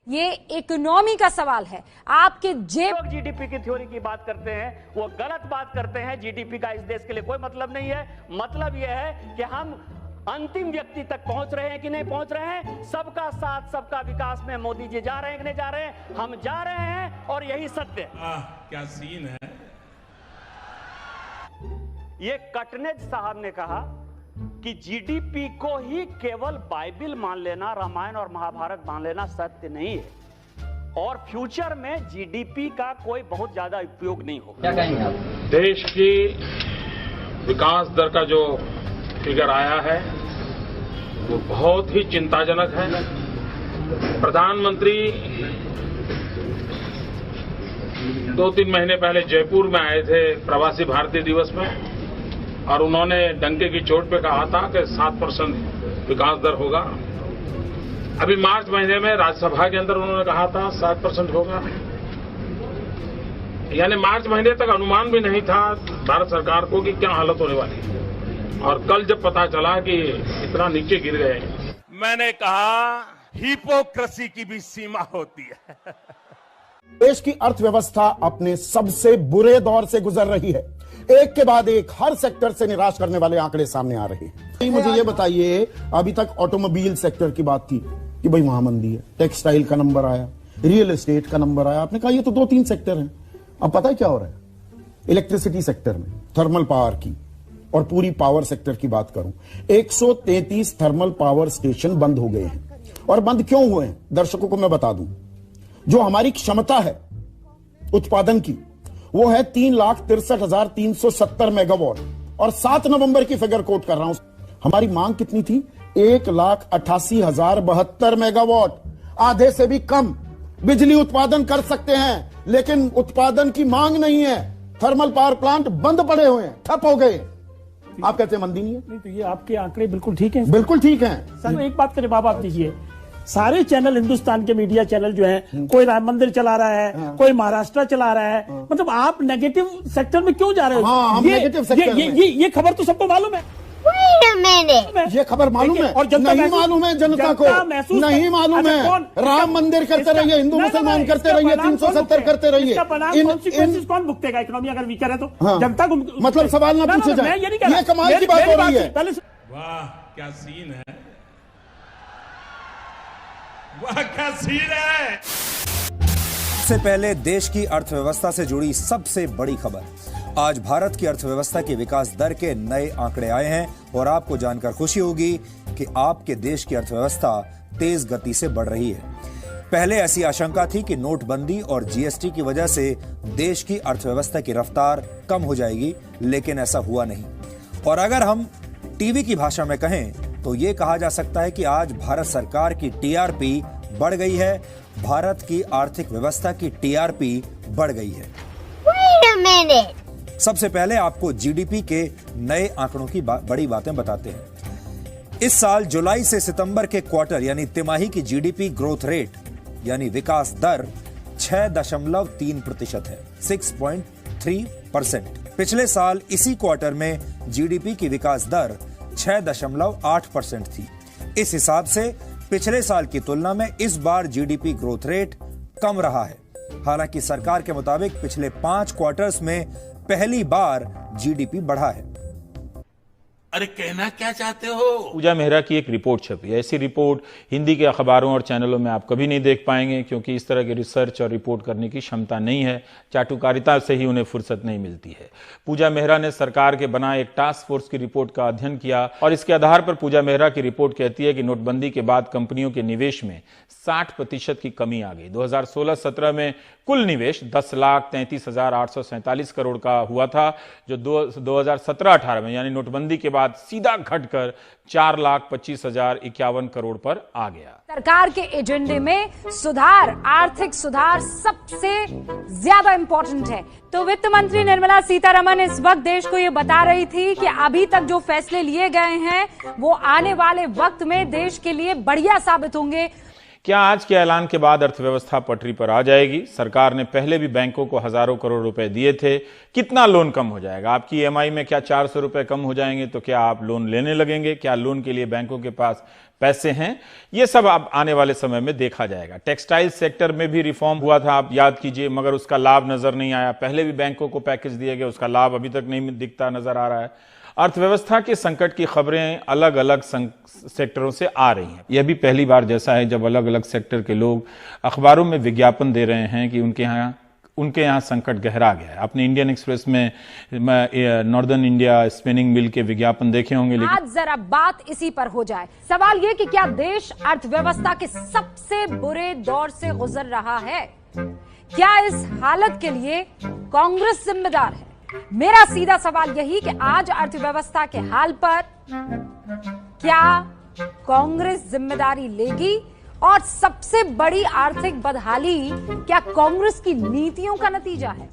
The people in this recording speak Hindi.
ये इकोनॉमी का सवाल है। आपके जेब लोग जीडीपी की थ्योरी की बात करते हैं, वो गलत बात करते हैं। जीडीपी का इस देश के लिए कोई मतलब नहीं है। मतलब यह है कि हम अंतिम व्यक्ति तक पहुंच रहे हैं कि नहीं पहुंच रहे हैं। सबका साथ सबका विकास में मोदी जी जा रहे हैं कि नहीं जा रहे हैं। हम जा रहे हैं और यही सत्य है। क्या सीन है। ये कटनेज साहब ने कहा कि जीडीपी को ही केवल बाइबिल मान लेना, रामायण और महाभारत मान लेना सत्य नहीं है और फ्यूचर में जीडीपी का कोई बहुत ज्यादा उपयोग नहीं होगा। क्या कहेंगे आप? देश की विकास दर का जो फिगर आया है वो बहुत ही चिंताजनक है। प्रधानमंत्री 2-3 महीने पहले जयपुर में आए थे प्रवासी भारतीय दिवस में और उन्होंने डंके की चोट पे कहा था कि 7% विकास दर होगा। अभी मार्च महीने में राज्यसभा के अंदर उन्होंने कहा था 7% होगा। यानी मार्च महीने तक अनुमान भी नहीं था भारत सरकार को कि क्या हालत होने वाली है और कल जब पता चला कि इतना नीचे गिर गए। मैंने कहा हिपोक्रेसी की भी सीमा होती है। देश की अर्थव्यवस्था अपने सबसे बुरे दौर से गुजर रही है। एक के बाद एक हर सेक्टर से निराश करने वाले आंकड़े सामने आ रहे हैं। मुझे ये बताइए, अभी तक ऑटोमोबाइल सेक्टर की बात थी कि भाई वहां मंदी है, टेक्सटाइल का नंबर आया, रियल एस्टेट का नंबर आया, आपने कहा ये तो 2-3 सेक्टर हैं। अब पता है क्या हो रहा है? इलेक्ट्रिसिटी सेक्टर में थर्मल पावर की और पूरी पावर सेक्टर की बात करूं, 133 थर्मल पावर स्टेशन बंद हो गए हैं। और बंद क्यों हुए हैं दर्शकों को मैं बता दूं। जो हमारी क्षमता है उत्पादन की वो है 3,63,370 मेगावाट और 7 नवंबर की फिगर कोट कर रहा हूं। हमारी मांग कितनी थी? 1,88,072 मेगावाट। आधे से भी कम बिजली उत्पादन कर सकते हैं, लेकिन उत्पादन की मांग नहीं है। थर्मल पावर प्लांट बंद पड़े हुए हैं, ठप हो गए। आप कहते हैं मंदी नहीं है? नहीं, तो ये आपके आंकड़े बिल्कुल ठीक हैं। बिल्कुल ठीक हैं। सर एक बात करें बाबा, आप दीजिए, सारे चैनल, हिंदुस्तान के मीडिया चैनल जो हैं, कोई राम मंदिर चला रहा है, कोई महाराष्ट्र चला रहा है, मतलब आप नेगेटिव सेक्टर में क्यों जा रहे हो? हम नेगेटिव सेक्टर में। ये खबर तो सबको मालूम है। ये खबर मालूम है? और जनता नहीं मालूम है जनता को, नहीं मालूम है। राम मंदिर करते रहिए, हिंदू मुसलमान करते रहिए, 370 करते रहिए। कौन भुगतेगा? इकोनॉमी अगर वीकर है तो जनता को, मतलब सवाल ना पूछे जाए। ये कमाल की बात हो रही है। वाह क्या सीन है, वाह क्या सीन है। सबसे पहले देश की अर्थव्यवस्था से जुड़ी सबसे बड़ी खबर। आज भारत की अर्थव्यवस्था की विकास दर के नए आंकड़े आए हैं और आपको जानकर खुशी होगी कि आपके देश की अर्थव्यवस्था तेज गति से बढ़ रही है। पहले ऐसी आशंका थी कि नोटबंदी और जीएसटी की वजह से देश की अर्थव्यवस्था की रफ्तार कम हो जाएगी, लेकिन ऐसा हुआ नहीं। और अगर हम टीवी की भाषा में कहें तो यह कहा जा सकता है कि आज भारत सरकार की टीआरपी बढ़ गई है, भारत की आर्थिक व्यवस्था की टीआरपी बढ़ गई है। सबसे पहले आपको जीडीपी के नए आंकड़ों की बड़ी बातें बताते हैं। इस साल जुलाई से सितंबर के क्वार्टर यानी तिमाही की जीडीपी ग्रोथ रेट यानी विकास दर 6.3% है, 6.3%। पिछले साल इसी क्वार्टर में जीडीपी की विकास दर 6.8% थी। इस हिसाब से पिछले साल की तुलना में इस बार जीडीपी ग्रोथ रेट कम रहा है। हालांकि सरकार के मुताबिक पिछले 5 क्वार्टर्स में पहली बार जीडीपी बढ़ा है। अरे कहना क्या चाहते हो? पूजा मेहरा की एक रिपोर्ट छपी है। ऐसी रिपोर्ट हिंदी के अखबारों और चैनलों में आप कभी नहीं देख पाएंगे, क्योंकि इस तरह की रिसर्च और रिपोर्ट करने की क्षमता नहीं है। चाटुकारिता से ही उन्हें फुर्सत नहीं मिलती है। पूजा मेहरा ने सरकार के बनाए एक टास्क फोर्स की रिपोर्ट का अध्ययन किया और इसके आधार पर पूजा मेहरा की रिपोर्ट कहती है कि नोटबंदी के बाद कंपनियों के निवेश में 60% की कमी आ गई। 2016-17 में कुल निवेश 10,33,847 करोड़ का हुआ था, जो 2017-18 में यानी नोटबंदी के बाद सीधा घटकर 4,25,051 करोड़ पर आ गया। सरकार के एजेंडे में सुधार, आर्थिक सुधार सबसे ज्यादा इंपॉर्टेंट है। तो वित्त मंत्री निर्मला सीतारमण इस वक्त देश को ये बता रही थी कि अभी तक जो फैसले लिए गए हैं वो आने वाले वक्त में देश के लिए बढ़िया साबित होंगे। क्या आज के ऐलान के बाद अर्थव्यवस्था पटरी पर आ जाएगी? सरकार ने पहले भी बैंकों को हजारों करोड़ रुपए दिए थे। कितना लोन कम हो जाएगा? आपकी ईएमआई में क्या 400 रुपए कम हो जाएंगे तो क्या आप लोन लेने लगेंगे? क्या लोन के लिए बैंकों के पास पैसे हैं, ये सब अब आने वाले समय में देखा जाएगा। टेक्सटाइल सेक्टर में भी रिफॉर्म हुआ था, आप याद कीजिए, मगर उसका लाभ नजर नहीं आया। पहले भी बैंकों को पैकेज दिए गए, उसका लाभ अभी तक नहीं दिखता नजर आ रहा है। अर्थव्यवस्था के संकट की खबरें अलग अलग सेक्टरों से आ रही हैं। यह भी पहली बार जैसा है जब अलग अलग सेक्टर के लोग अखबारों में विज्ञापन दे रहे हैं कि उनके यहाँ संकट गहरा गया है। आपने इंडियन एक्सप्रेस में नॉर्दर्न इंडिया स्पिनिंग मिल के विज्ञापन देखे होंगे। लेकिन आज जरा बात इसी पर हो जाए। सवाल ये कि क्या देश अर्थव्यवस्था के सबसे बुरे दौर से गुजर रहा है? क्या इस हालत के लिए कांग्रेस जिम्मेदार है? मेरा सीधा सवाल यही कि आज अर्थव्यवस्था के हाल पर क्या कांग्रेस जिम्मेदारी लेगी? और सबसे बड़ी आर्थिक बदहाली क्या कांग्रेस की नीतियों का नतीजा है?